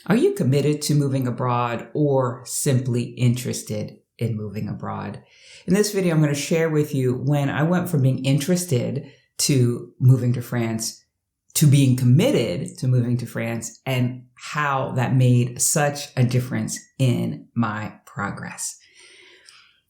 Are you committed to moving abroad or simply interested in moving abroad? In this video, I'm going to share with you when I went from being interested to moving to France to being committed to moving to France and how that made such a difference in my progress.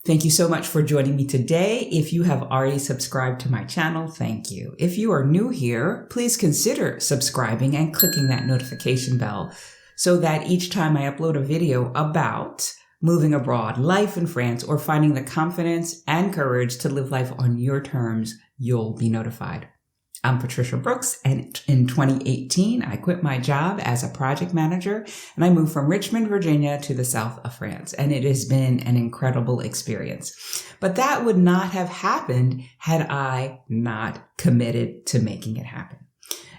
Thank you so much for joining me today. If you have already subscribed to my channel, thank you. If you are new here, please consider subscribing and clicking that notification bell so that each time I upload a video about moving abroad, life in France, or finding the confidence and courage to live life on your terms, you'll be notified. I'm Patricia Brooks, and in 2018, I quit my job as a project manager, and I moved from Richmond, Virginia to the south of France, and it has been an incredible experience. But that would not have happened had I not committed to making it happen.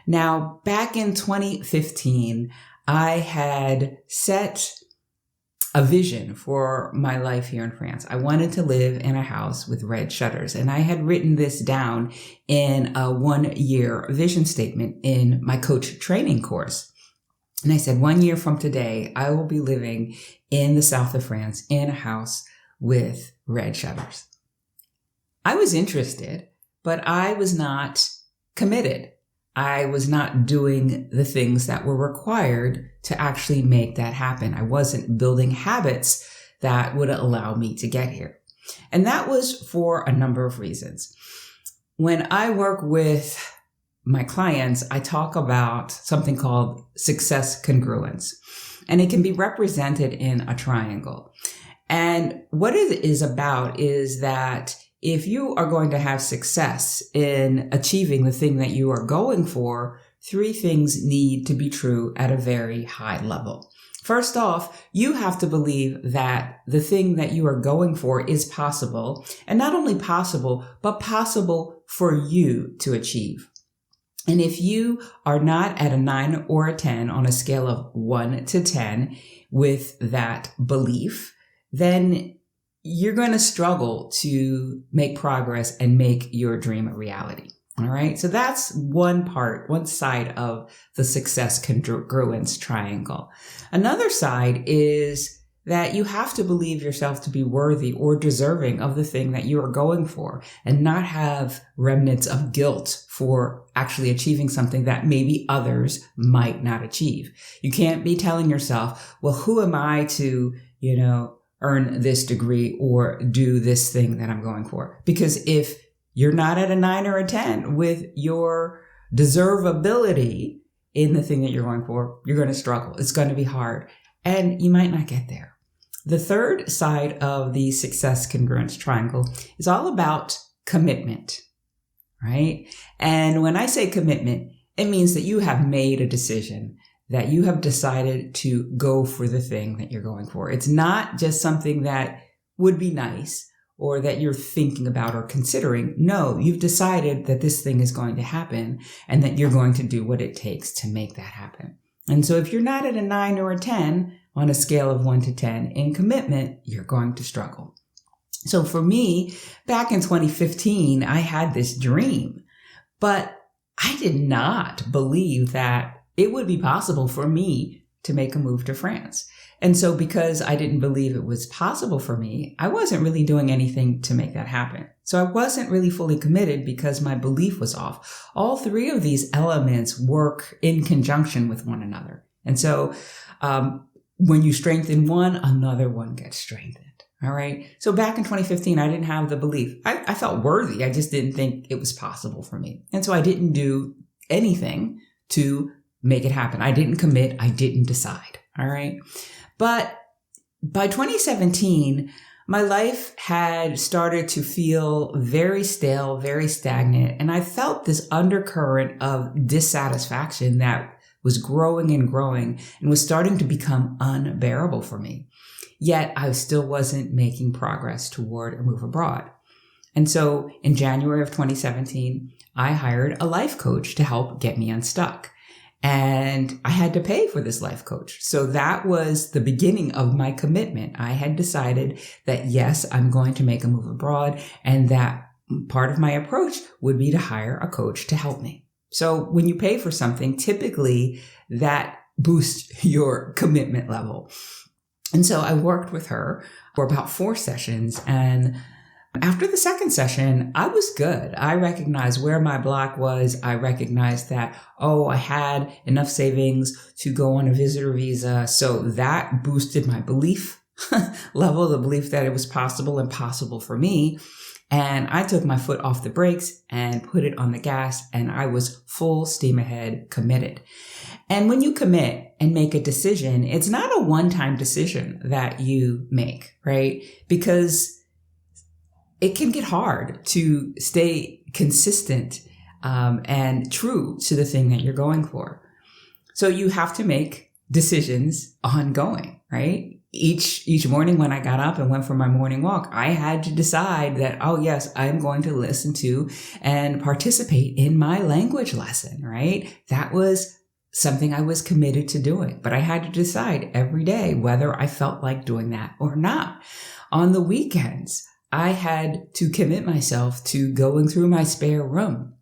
Now, back in 2015, I had set a vision for my life here in France. I wanted to live in a house with red shutters, and I had written this down in a 1-year vision statement in my coach training course. And I said, 1 year from today, I will be living in the south of France in a house with red shutters. I was interested, but I was not committed. I was not doing the things that were required to actually make that happen. I wasn't building habits that would allow me to get here. And that was for a number of reasons. When I work with my clients, I talk about something called success congruence, and it can be represented in a triangle. And what it is about is that if you are going to have success in achieving the thing that you are going for, 3 things need to be true at a very high level. First off, you have to believe that the thing that you are going for is possible, and not only possible, but possible for you to achieve. And if you are not at a 9 or a 10 on a scale of 1 to 10 with that belief, then you're going to struggle to make progress and make your dream a reality. All right. So that's one side of the success congruence triangle. Another side is that you have to believe yourself to be worthy or deserving of the thing that you are going for and not have remnants of guilt for actually achieving something that maybe others might not achieve. You can't be telling yourself, well, who am I to, earn this degree or do this thing that I'm going for? Because if you're not at a 9 or a 10 with your deservability in the thing that you're going for, you're going to struggle. It's going to be hard and you might not get there. The third side of the success congruence triangle is all about commitment, right? And when I say commitment, it means that you have made a decision, that you have decided to go for the thing that you're going for. It's not just something that would be nice or that you're thinking about or considering. No, you've decided that this thing is going to happen and that you're going to do what it takes to make that happen. And so if you're not at a 9 or a 10 on a scale of 1 to 10 in commitment, you're going to struggle. So for me, back in 2015, I had this dream, but I did not believe that it would be possible for me to make a move to France. And so because I didn't believe it was possible for me, I wasn't really doing anything to make that happen. So I wasn't really fully committed because my belief was off. All 3 of these elements work in conjunction with one another. And so when you strengthen one, another one gets strengthened. All right. So back in 2015, I didn't have the belief. I felt worthy. I just didn't think it was possible for me. And so I didn't do anything to make it happen. I didn't commit. I didn't decide. All right. But by 2017, my life had started to feel very stale, very stagnant. And I felt this undercurrent of dissatisfaction that was growing and growing and was starting to become unbearable for me. Yet I still wasn't making progress toward a move abroad. And so in January of 2017, I hired a life coach to help get me unstuck. And I had to pay for this life coach. So that was the beginning of my commitment. I had decided that, yes, I'm going to make a move abroad, and that part of my approach would be to hire a coach to help me. So when you pay for something, typically that boost your commitment level. And so I worked with her for about 4 sessions. And after the second session, I was good. I recognized where my block was. I recognized that, I had enough savings to go on a visitor visa. So that boosted my belief level, the belief that it was possible and possible for me. And I took my foot off the brakes and put it on the gas, and I was full steam ahead, committed. And when you commit and make a decision, it's not a one-time decision that you make, right? Because it can get hard to stay consistent and true to the thing that you're going for. So you have to make decisions ongoing, right? Each morning when I got up and went for my morning walk, I had to decide that, yes, I'm going to listen to and participate in my language lesson, right? That was something I was committed to doing, but I had to decide every day whether I felt like doing that or not. On the weekends, I had to commit myself to going through my spare room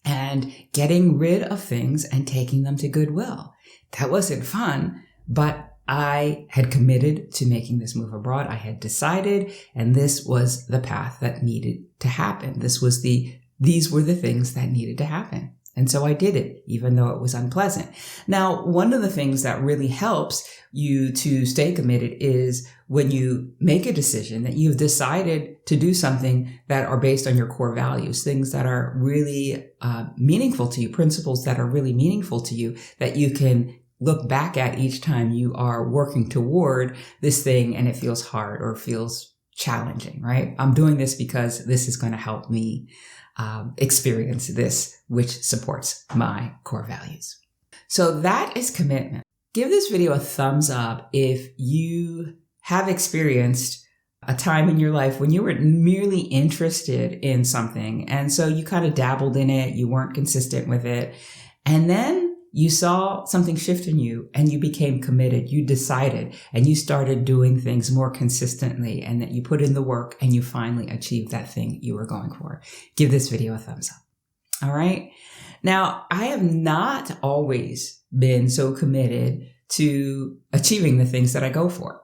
and getting rid of things and taking them to Goodwill. That wasn't fun, but I had committed to making this move abroad. I had decided, and this was the path that needed to happen. These were the things that needed to happen. And so I did it, even though it was unpleasant. Now, one of the things that really helps you to stay committed is when you make a decision that you've decided to do something that are based on your core values, things that are really meaningful to you, principles that are really meaningful to you, that you can look back at each time you are working toward this thing and it feels hard or feels challenging, right? I'm doing this because this is going to help me experience this, which supports my core values. So that is commitment. Give this video a thumbs up if you have experienced a time in your life when you were merely interested in something. And so you kind of dabbled in it, you weren't consistent with it. And then you saw something shift in you and you became committed. You decided and you started doing things more consistently, and that you put in the work and you finally achieved that thing you were going for. Give this video a thumbs up. All right. Now, I have not always been so committed to achieving the things that I go for.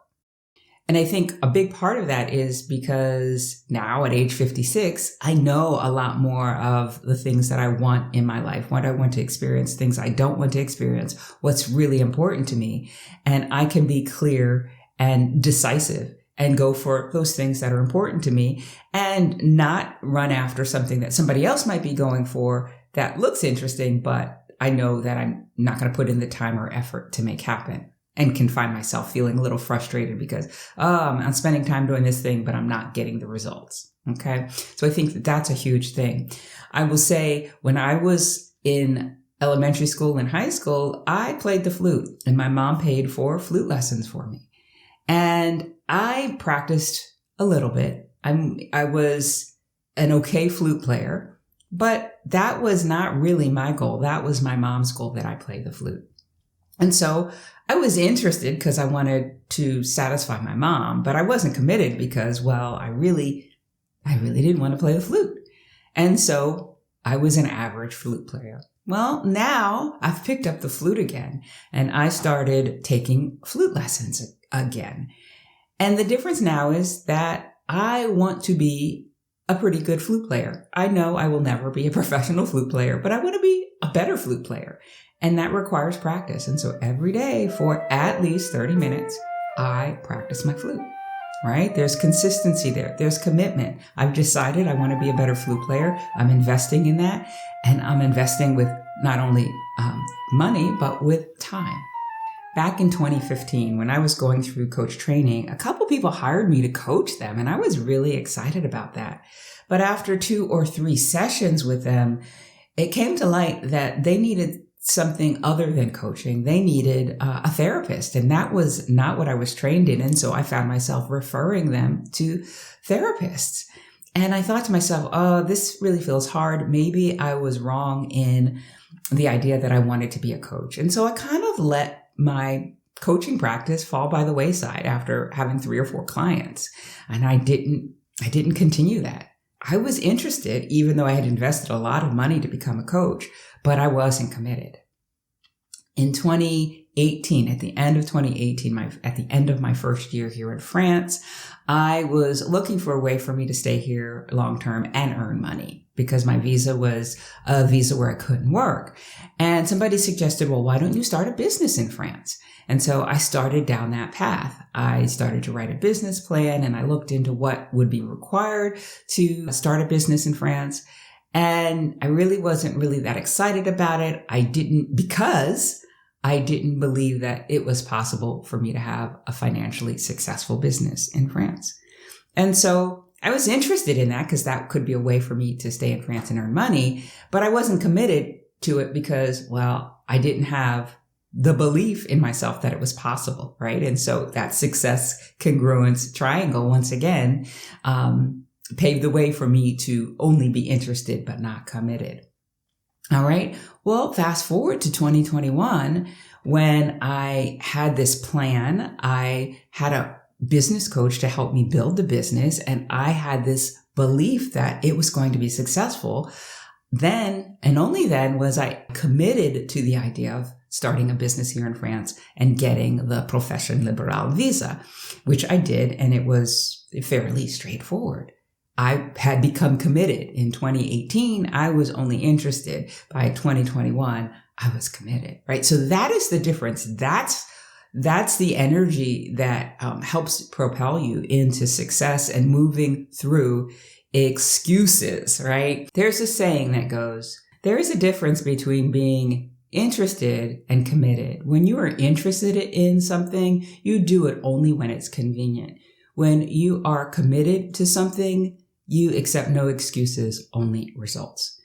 And I think a big part of that is because now at age 56, I know a lot more of the things that I want in my life, what I want to experience, things I don't want to experience, what's really important to me. And I can be clear and decisive and go for those things that are important to me and not run after something that somebody else might be going for that looks interesting, but I know that I'm not going to put in the time or effort to make happen. And can find myself feeling a little frustrated because, I'm spending time doing this thing, but I'm not getting the results. Okay. So I think that that's a huge thing. I will say when I was in elementary school and high school, I played the flute and my mom paid for flute lessons for me. And I practiced a little bit. I was an okay flute player, but that was not really my goal. That was my mom's goal, that I play the flute. And so I was interested because I wanted to satisfy my mom, but I wasn't committed because, I really didn't want to play the flute. And so I was an average flute player. Well, now I've picked up the flute again and I started taking flute lessons again. And the difference now is that I want to be a pretty good flute player. I know I will never be a professional flute player, but I want to be a better flute player. And that requires practice. And so every day for at least 30 minutes, I practice my flute, right? There's consistency there. There's commitment. I've decided I want to be a better flute player. I'm investing in that. And I'm investing with not only money, but with time. Back in 2015, when I was going through coach training, a couple people hired me to coach them. And I was really excited about that. But after 2 or 3 sessions with them, it came to light that they needed something other than coaching. They needed a therapist, and that was not what I was trained in. And so I found myself referring them to therapists. And I thought to myself, this really feels hard. Maybe I was wrong in the idea that I wanted to be a coach. And so I kind of let my coaching practice fall by the wayside after having 3 or 4 clients. And I didn't continue that. I was interested, even though I had invested a lot of money to become a coach, but I wasn't committed. In 2018, 2018, at the end of 2018, at the end of my first year here in France, I was looking for a way for me to stay here long term and earn money because my visa was a visa where I couldn't work. And somebody suggested, well, why don't you start a business in France? And so I started down that path. I started to write a business plan and I looked into what would be required to start a business in France. And I really wasn't really that excited about it. Because I didn't believe that it was possible for me to have a financially successful business in France. And so I was interested in that because that could be a way for me to stay in France and earn money, but I wasn't committed to it because, well, I didn't have the belief in myself that it was possible, right? And so that success congruence triangle, once again, paved the way for me to only be interested but not committed. All right. Well, fast forward to 2021, when I had this plan, I had a business coach to help me build the business, and I had this belief that it was going to be successful. Then, and only then, was I committed to the idea of starting a business here in France and getting the Profession Liberale visa, which I did, and it was fairly straightforward. I had become committed. In 2018, I was only interested. By 2021, I was committed, right? So that is the difference. That's the energy that helps propel you into success and moving through excuses, right? There's a saying that goes, there is a difference between being interested and committed. When you are interested in something, you do it only when it's convenient. When you are committed to something, you accept no excuses, only results.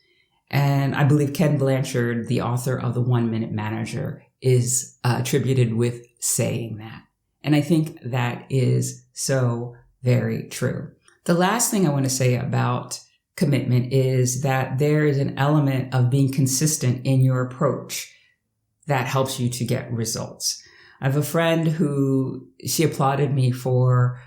And I believe Ken Blanchard, the author of The 1 Minute Manager, is attributed with saying that. And I think that is so very true. The last thing I want to say about commitment is that there is an element of being consistent in your approach that helps you to get results. I have a friend who, she applauded me for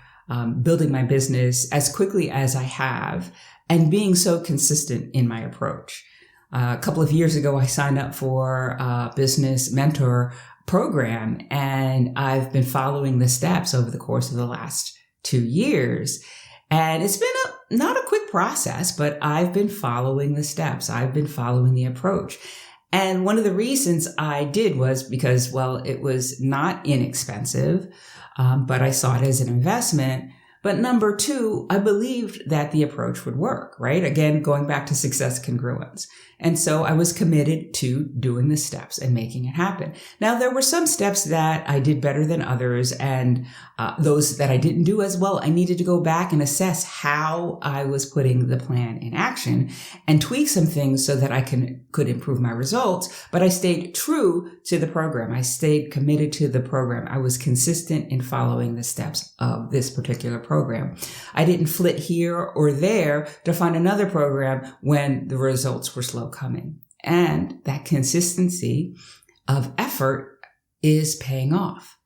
building my business as quickly as I have and being so consistent in my approach. A couple of years ago, I signed up for a business mentor program, and I've been following the steps over the course of the last 2 years. And it's been not a quick process, but I've been following the steps. I've been following the approach. And one of the reasons I did was because, well, it was not inexpensive, but I saw it as an investment. But number two, I believed that the approach would work, right? Again, going back to success congruence. And so I was committed to doing the steps and making it happen. Now, there were some steps that I did better than others, and those that I didn't do as well, I needed to go back and assess how I was putting the plan in action and tweak some things so that I could improve my results. But I stayed true to the program. I stayed committed to the program. I was consistent in following the steps of this particular program. I didn't flit here or there to find another program when the results were slow coming. And that consistency of effort is paying off.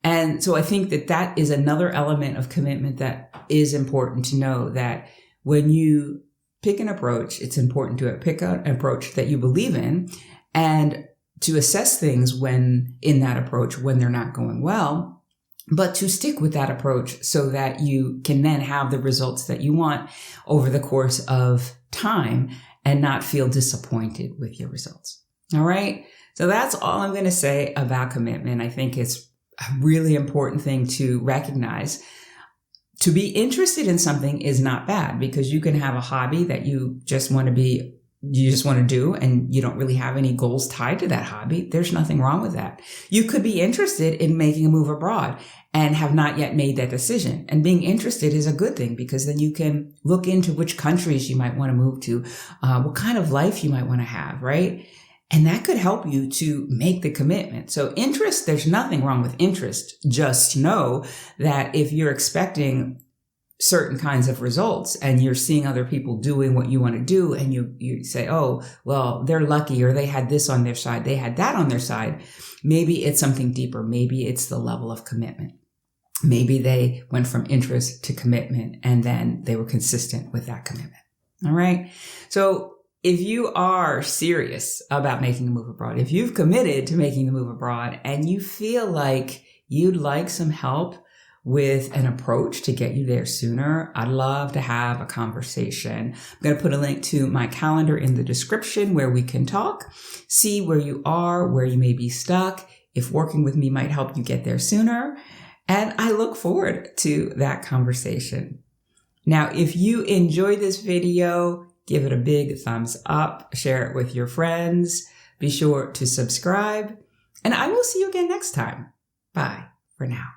And so I think that that is another element of commitment that is important to know, that when you pick an approach, it's important to pick an approach that you believe in and to assess things when in that approach when they're not going well, but to stick with that approach so that you can then have the results that you want over the course of time and not feel disappointed with your results. All right. So that's all I'm going to say about commitment. I think it's a really important thing to recognize. To be interested in something is not bad, because you can have a hobby that you just want to do, and you don't really have any goals tied to that hobby. There's nothing wrong with that. You could be interested in making a move abroad and have not yet made that decision. And being interested is a good thing, because then you can look into which countries you might want to move to, what kind of life you might want to have, right? And that could help you to make the commitment. So interest, there's nothing wrong with interest. Just know that if you're expecting certain kinds of results and you're seeing other people doing what you want to do, and you say, oh, well, they're lucky, or they had this on their side, they had that on their side. Maybe it's something deeper. Maybe it's the level of commitment. Maybe they went from interest to commitment, and then they were consistent with that commitment. All right. So if you are serious about making a move abroad, if you've committed to making the move abroad and you feel like you'd like some help with an approach to get you there sooner, I'd love to have a conversation. I'm going to put a link to my calendar in the description where we can talk, see where you are, where you may be stuck, if working with me might help you get there sooner. And I look forward to that conversation. Now, if you enjoyed this video, give it a big thumbs up, share it with your friends, be sure to subscribe, and I will see you again next time. Bye for now.